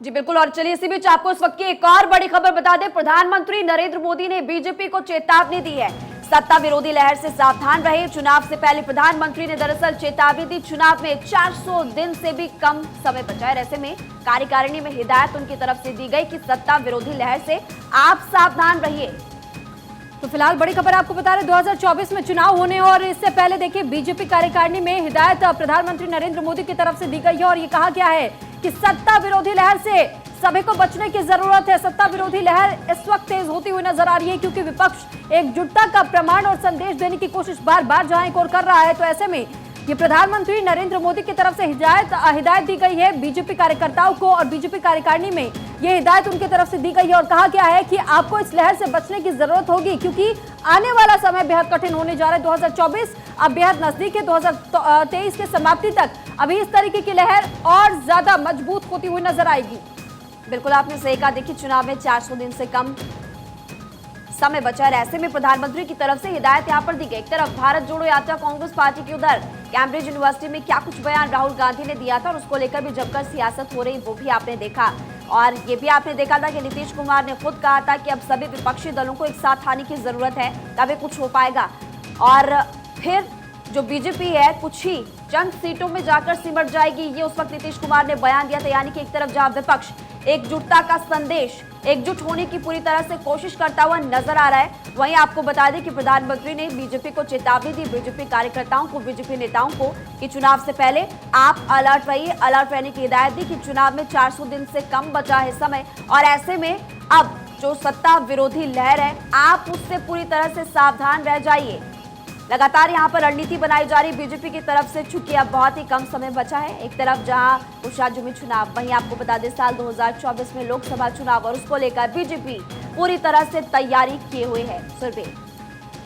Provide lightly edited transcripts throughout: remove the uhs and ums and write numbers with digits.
जी बिल्कुल। और चलिए इसी बीच आपको इस वक्त की एक और बड़ी खबर बता दें। प्रधानमंत्री नरेंद्र मोदी ने बीजेपी को चेतावनी दी है। सत्ता विरोधी लहर से सावधान रहे। चुनाव से पहले प्रधानमंत्री ने दरअसल चेतावनी दी। चुनाव में 400 दिन से भी कम समय बचा है। ऐसे में कार्यकारिणी में हिदायत उनकी तरफ से दी गई कि सत्ता विरोधी लहर से आप सावधान रहिए। तो फिलहाल बड़ी खबर आपको बता रहे 2024 में चुनाव होने और इससे पहले देखिए बीजेपी कार्यकारिणी में हिदायत प्रधानमंत्री नरेंद्र मोदी की तरफ से दी गई है और ये कहा गया है कि सत्ता विरोधी लहर से सभी को बचने की जरूरत है। सत्ता विरोधी लहर इस वक्त तेज होती हुई नजर आ रही है क्योंकि विपक्ष एकजुटता का प्रमाण और संदेश देने की कोशिश बार बार जहां एक और कर रहा है। तो ऐसे में ये प्रधानमंत्री नरेंद्र मोदी की तरफ से हिदायत दी गई है बीजेपी कार्यकर्ताओं को और बीजेपी कार्यकारिणी में ये हिदायत उनकी तरफ से दी गई है और कहा गया है कि आपको इस लहर से बचने की जरूरत होगी क्योंकि आने वाला समय बेहद कठिन होने जा रहा है। 2024 अब बेहद नजदीक है। 2023 के समाप्ति तक अभी इस तरीके की लहर और ज्यादा मजबूत होती हुई नजर आएगी। बिल्कुल आपने सही कहा। देखिए चुनाव में 400 दिन से कम समय बचा है। ऐसे में प्रधानमंत्री की तरफ से हिदायत यहां पर दी गई। एक तरफ भारत जोड़ो यात्रा कांग्रेस पार्टी की, उधर कैम्ब्रिज यूनिवर्सिटी में क्या कुछ बयान राहुल गांधी ने दिया था और उसको लेकर भी जमकर सियासत हो रही वो भी आपने देखा। और ये भी आपने देखा था कि नीतीश कुमार ने खुद कहा था कि अब सभी विपक्षी दलों को एक साथ आने की जरूरत है तभी कुछ हो पाएगा। और फिर जो बीजेपी है कुछ ही चंद सीटों में जाकर सिमट जाएगी, ये उस वक्त नीतीश कुमार ने बयान दिया था। यानी कि एक तरफ जहां विपक्ष एकजुटता का संदेश, एकजुट होने की पूरी तरह से कोशिश करता हुआ नजर आ रहा है, वहीं आपको बता दें कि प्रधानमंत्री ने बीजेपी को चेतावनी दी, बीजेपी कार्यकर्ताओं को, बीजेपी नेताओं को कि चुनाव से पहले आप अलर्ट रहिए। अलर्ट रहने की हिदायत दी कि चुनाव में 400 दिन से कम बचा है समय और ऐसे में अब जो सत्ता विरोधी लहर है आप उससे पूरी तरह से सावधान रह जाइए। लगातार यहां पर रणनीति बनाई जा रही बीजेपी की तरफ से, चूंकि अब बहुत ही कम समय बचा है। एक तरफ जहां उषाजुमी चुनाव, वहीं आपको बता दें साल 2024 में लोकसभा चुनाव और उसको लेकर बीजेपी पूरी तरह से तैयारी किए हुए है। सुरभि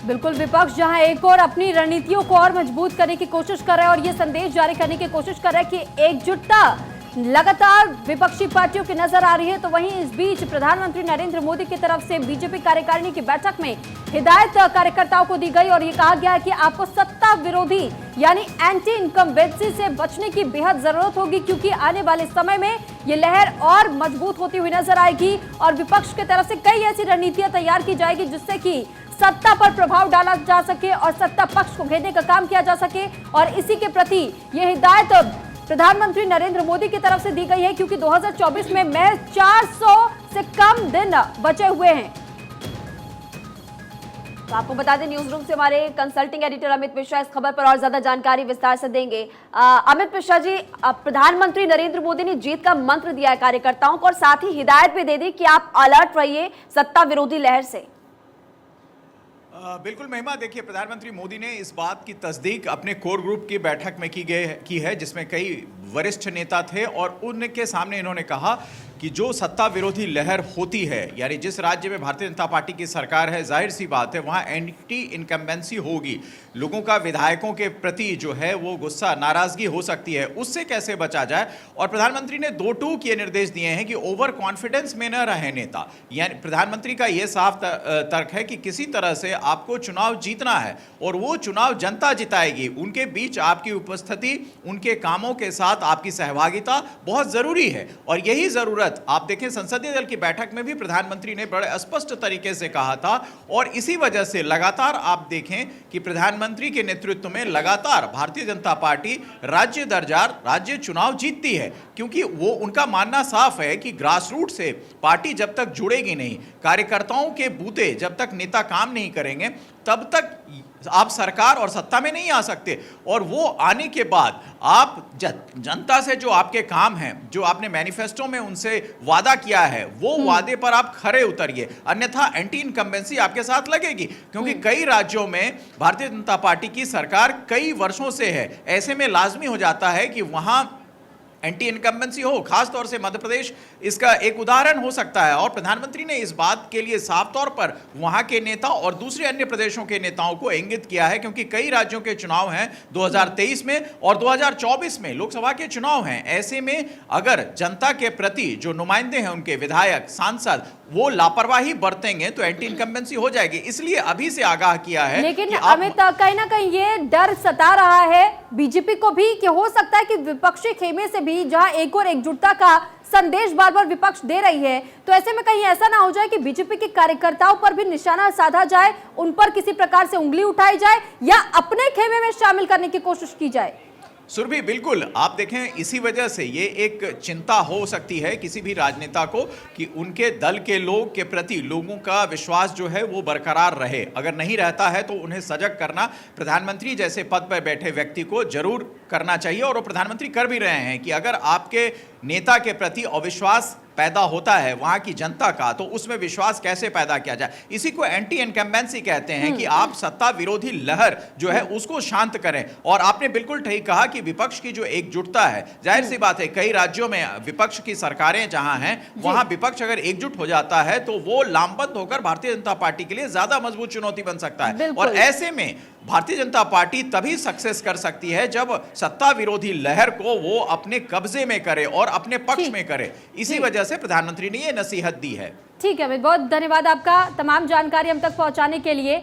बिल्कुल, विपक्ष जहां एक और अपनी रणनीतियों को और मजबूत करने की कोशिश कर रहा है और ये संदेश जारी करने की कोशिश कर रहा है कि एकजुटता लगातार विपक्षी पार्टियों की नजर आ रही है, तो वहीं इस बीच प्रधानमंत्री नरेंद्र मोदी की तरफ से बीजेपी कार्यकारिणी की बैठक में हिदायत कार्यकर्ताओं को दी गई और ये कहा गया है कि आपको सत्ता विरोधी यानी एंटी इनकम्बेंसी से बचने की बेहद जरूरत होगी क्योंकि आने वाले समय में ये लहर और मजबूत होती हुई नजर आएगी और विपक्ष की तरफ से कई ऐसी रणनीतियां तैयार की जाएगी जिससे कि सत्ता पर प्रभाव डाला जा सके और सत्ता पक्ष को घेरने का काम किया जा सके। और इसी के प्रति ये हिदायत प्रधानमंत्री नरेंद्र मोदी की तरफ से दी गई है क्योंकि 2024 में महज 400 से कम दिन बचे हुए हैं। तो आपको बता दें न्यूज रूम से हमारे कंसल्टिंग एडिटर अमित मिश्रा इस खबर पर और ज्यादा जानकारी विस्तार से देंगे। अमित मिश्रा जी, प्रधानमंत्री नरेंद्र मोदी ने जीत का मंत्र दिया है कार्यकर्ताओं को और साथ ही हिदायत भी दे दी कि आप अलर्ट रहिए सत्ता विरोधी लहर से। बिल्कुल महिमा, देखिए प्रधानमंत्री मोदी ने इस बात की तस्दीक अपने कोर ग्रुप की बैठक में की है जिसमें कई वरिष्ठ नेता थे और उनके सामने इन्होंने कहा कि जो सत्ता विरोधी लहर होती है, यानी जिस राज्य में भारतीय जनता पार्टी की सरकार है, जाहिर सी बात है वहाँ एंटी इनकम्बेंसी होगी, लोगों का विधायकों के प्रति जो है वो गुस्सा, नाराजगी हो सकती है, उससे कैसे बचा जाए। और प्रधानमंत्री ने 2 टूक ये निर्देश दिए हैं कि ओवर कॉन्फिडेंस में न रहे नेता। यानी प्रधानमंत्री का ये साफ तर्क है कि किसी तरह से आपको चुनाव जीतना है और वो चुनाव जनता जिताएगी, उनके बीच आपकी उपस्थिति, उनके कामों के साथ आपकी सहभागिता बहुत जरूरी है। और यही जरूरत आप देखें संसदीय दल की बैठक में भी प्रधानमंत्री ने बड़े स्पष्ट तरीके से कहा था और इसी वजह से लगातार आप देखें कि प्रधानमंत्री के नेतृत्व में लगातार भारतीय जनता पार्टी राज्य दरजार राज्य चुनाव जीतती है क्योंकि वो उनका मानना साफ है कि ग्रास रूट से पार्टी जब तक जुड़ेगी नहीं, कार्यकर्ताओं के बूते जब तक नेता काम नहीं करेंगे तब तक आप सरकार और सत्ता में नहीं आ सकते। और वो आने के बाद आप जनता से जो आपके काम हैं, जो आपने मैनिफेस्टो में उनसे वादा किया है, वो वादे पर आप खरे उतरिए, अन्यथा एंटी इनकम्बेंसी आपके साथ लगेगी क्योंकि कई राज्यों में भारतीय जनता पार्टी की सरकार कई वर्षों से है। ऐसे में लाजमी हो जाता है कि वहां एंटी इनकम्बेंसी हो, खास तौर से मध्य प्रदेश इसका एक उदाहरण हो सकता है। और प्रधानमंत्री ने इस बात के लिए साफ तौर पर वहां के नेता और दूसरे अन्य प्रदेशों के नेताओं को इंगित किया है क्योंकि कई राज्यों के चुनाव हैं 2023 में और 2024 में लोकसभा के चुनाव हैं। ऐसे में अगर जनता के प्रति जो नुमाइंदे हैं, उनके विधायक, सांसद, वो लापरवाही बरतेंगे तो एंटी इनकम्बेंसी हो जाएगी। इसलिए अभी से आगाह किया है। लेकिन अमित, कहीं ना कहीं ये डर सता रहा है बीजेपी को भी कि हो सकता है कि विपक्षी खेमे से भी जहां एक और एकजुटता का संदेश बार बार विपक्ष दे रही है, तो ऐसे में कहीं ऐसा ना हो जाए कि बीजेपी के कार्यकर्ताओं पर भी निशाना साधा जाए, उन पर किसी प्रकार से उंगली उठाई जाए या अपने खेमे में शामिल करने की कोशिश की जाए। सुरभि, बिल्कुल आप देखें, इसी वजह से ये एक चिंता हो सकती है किसी भी राजनेता को कि उनके दल के लोग के प्रति लोगों का विश्वास जो है वो बरकरार रहे। अगर नहीं रहता है तो उन्हें सजग करना प्रधानमंत्री जैसे पद पर बैठे व्यक्ति को जरूर करना चाहिए, और वो प्रधानमंत्री कर भी रहे हैं कि अगर आपके नेता के प्रति अविश्वास पैदा होता है वहां की जनता का, तो उसमें विश्वास कैसे पैदा किया जाए। इसी को एंटी इनकम्बेंसी कहते हैं कि आप सत्ता विरोधी लहर जो है उसको शांत करें। और आपने बिल्कुल ठीक कहा कि विपक्ष की जो एकजुटता है, जाहिर सी बात है कई राज्यों में विपक्ष की सरकारें जहां हैं वहां विपक्ष अगर एकजुट हो जाता है तो वो लामबंद होकर भारतीय जनता पार्टी के लिए ज्यादा मजबूत चुनौती बन सकता है। और ऐसे में भारतीय जनता पार्टी तभी सक्सेस कर सकती है जब सत्ता विरोधी लहर को वो अपने कब्जे में करे और अपने पक्ष में करे। इसी वजह से प्रधानमंत्री ने ये नसीहत दी है। ठीक है अमित, बहुत धन्यवाद आपका तमाम जानकारी हम तक पहुंचाने के लिए।